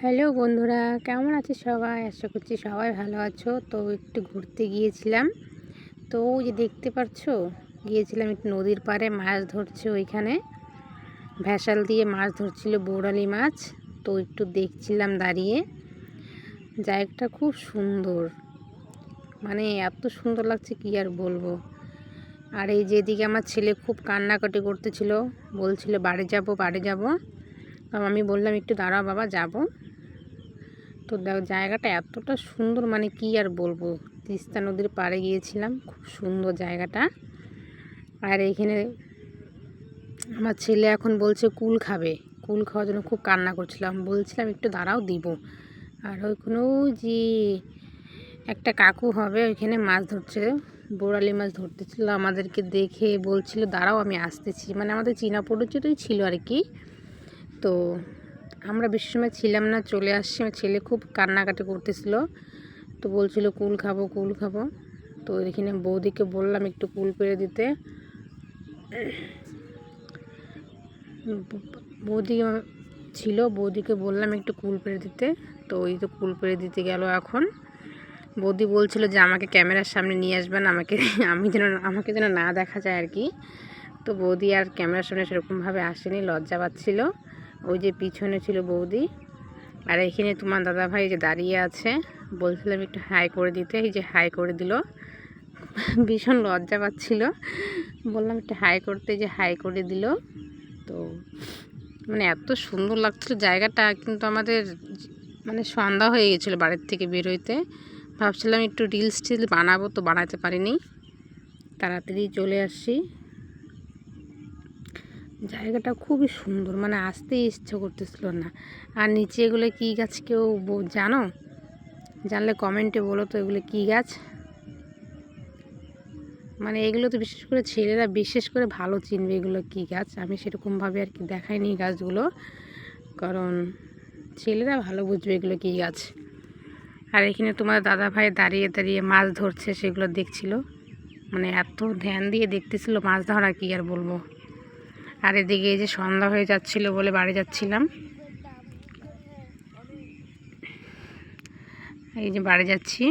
Hello বন্ধুরা, কেমন আছে সবাই? আশা করছি সবাই ভালো আছো। তো একটু ঘুরতে গিয়েছিলাম। তো ওই যে দেখতে পাচ্ছ, গিয়েছিলাম একটু নদীর পাড়ে, মাছ ধরছে ওইখানে। ভ্যাসাল দিয়ে মাছ ধরছিল, বৌরালি মাছ। তো একটু দেখছিলাম দাঁড়িয়ে। জায়গাটা খুব সুন্দর, মানে এত সুন্দর লাগছে কি আর বলবো। আর এই যেদিকে আমার ছেলে খুব কান্নাকাটি করতেছিল, বলছিল বাড়ি যাব বাড়ি যাব। আমি বললাম একটু দাঁড়াও বাবা, যাব। তো জায়গাটা এতটা সুন্দর, মানে কি আর বলবো। তিস্তা নদীর পাড়ে গিয়েছিলাম, খুব সুন্দর জায়গাটা। আর এইখানে আমার ছেলে এখন বলছে কুল খাবে, কুল খাওয়ার জন্য খুব কান্না করছিলাম। বলছিলাম একটু দাঁড়াও দিব। আর ওইখানেও যে একটা কাকু হবে, ওইখানে মাছ ধরছে, বোরালি মাছ ধরতেছিল। আমাদেরকে দেখে বলছিল দাঁড়াও আমি আসতেছি, মানে আমাদের চীনা পরিচিতই ছিল আর কি। তো আমরা বেশি সময় ছিলাম না, চলে আসছি। আমার ছেলে খুব কান্নাকাটি করতেছিল, তো বলছিল কুল খাবো কুল খাবো। তো এখানে বৌদিকে বললাম একটু কুল পেড়ে দিতে। বৌদি ছিল, বৌদিকে বললাম একটু কুল পেড়ে দিতে। তো ওই তো কুল পেড়ে দিতে গেল এখন। বৌদি বলছিল যে আমাকে ক্যামেরার সামনে নিয়ে আসবেন, আমাকে যেন না দেখা যায় আর কি। তো বৌদি আর ক্যামেরার সামনে সেরকমভাবে আসেনি, লজ্জা পাচ্ছিল। ওই যে পিছনে ছিল বৌদি। আর এখানে তোমার দাদাভাই যে দাঁড়িয়ে আছে, বলছিলাম একটু হাই করে দিতে, এই যে হাই করে দিল। ভীষণ লজ্জা পাচ্ছিল, বললাম একটু হাই করতে, যে হাই করে দিল। তো মানে এত সুন্দর লাগছিল জায়গাটা। কিন্তু আমাদের মানে সন্ধ্যা হয়ে গেছিলো বাড়ির থেকে বেরোইতে। ভাবছিলাম একটু রিলস টিল বানাবো, তো বানাতে পারিনি, তাড়াতাড়ি চলে আসছি। জায়গাটা খুবই সুন্দর, মানে আসতেই ইচ্ছা করতেছিল না। আর নিচে এগুলো কী গাছ কেউ জানো? জানলে কমেন্টে বলো তো এগুলো কী গাছ। মানে এগুলো তো বিশেষ করে ছেলেরা বিশেষ করে ভালো চিনবে এগুলো কী গাছ। আমি সেরকমভাবে আর কি দেখাইনি গাছগুলো, কারণ ছেলেরা ভালো বুঝবে এগুলো কী গাছ। আর এখানে তোমার দাদা ভাই দাঁড়িয়ে দাঁড়িয়ে মাছ ধরছে, সেগুলো দেখছিল, মানে এত ধ্যান দিয়ে দেখতেছিল মাছ ধরা, কী আর বলবো। আর এদিকে এই যে সন্ধ্যা হয়ে যাচ্ছিল বলে বাড়ি যাচ্ছিলাম। এই যে বাড়ি যাচ্ছি,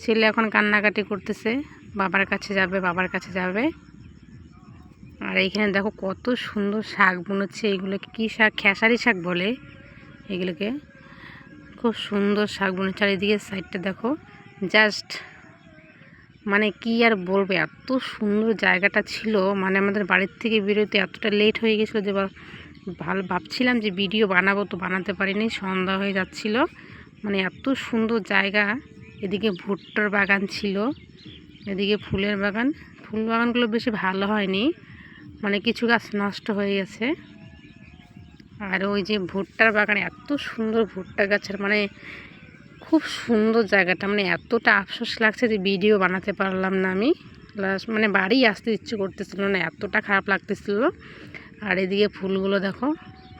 ছেলে এখন কান্নাকাটি করতেছে, বাবার কাছে যাবে বাবার কাছে যাবে। আর এইখানে দেখো কত সুন্দর শাক বুনেছে, এগুলোকে কী শাক? খেসারি শাক বলে এগুলোকে। খুব সুন্দর শাক বুনেছে। আর এদিকে সাইডটা দেখো, জাস্ট মানে কি আর বলবো, এত সুন্দর জায়গাটা ছিল। মানে আমাদের বাড়ির থেকে বেরোতে এতটা লেট হয়ে গেছিলো যে ভালো ভাবছিলাম যে ভিডিও বানাবো, তো বানাতে পারিনি, সন্ধ্যা হয়ে যাচ্ছিল। মানে এত সুন্দর জায়গা। এদিকে ভুট্টার বাগান ছিল, এদিকে ফুলের বাগান। ফুল বাগানগুলো বেশি ভালো হয়নি, মানে কিছু গাছ নষ্ট হয়ে গেছে। আর ওই যে ভুট্টার বাগানে এত সুন্দর ভুট্টা গাছের, মানে খুব সুন্দর জায়গাটা। মানে এতটা আফসোস লাগছে যে ভিডিও বানাতে পারলাম না আমি। মানে বাড়ি আসতে ইচ্ছে করতেছিল না, এতটা খারাপ লাগতেছিল। আর এদিকে ফুলগুলো দেখো,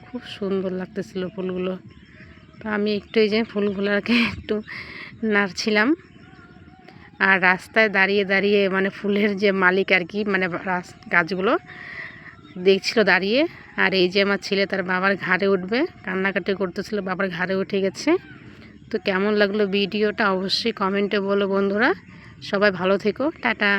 খুব সুন্দর লাগতেছিল ফুলগুলো। তো আমি একটু এই যে ফুলগুলোকে একটু নাড়ছিলাম। আর রাস্তায় দাঁড়িয়ে দাঁড়িয়ে, মানে ফুলের যে মালিক আর কি, মানে গাছগুলো দেখছিল দাঁড়িয়ে। আর এই যে আমার ছেলে তার বাবার ঘাড়ে উঠবে, কান্নাকাটি করতেছিল, বাবার ঘাড়ে উঠে গেছে। তো কেমন লাগলো ভিডিওটা অবশ্যই কমেন্টে বলো বন্ধুরা। সবাই ভালো থেকো, টাটা।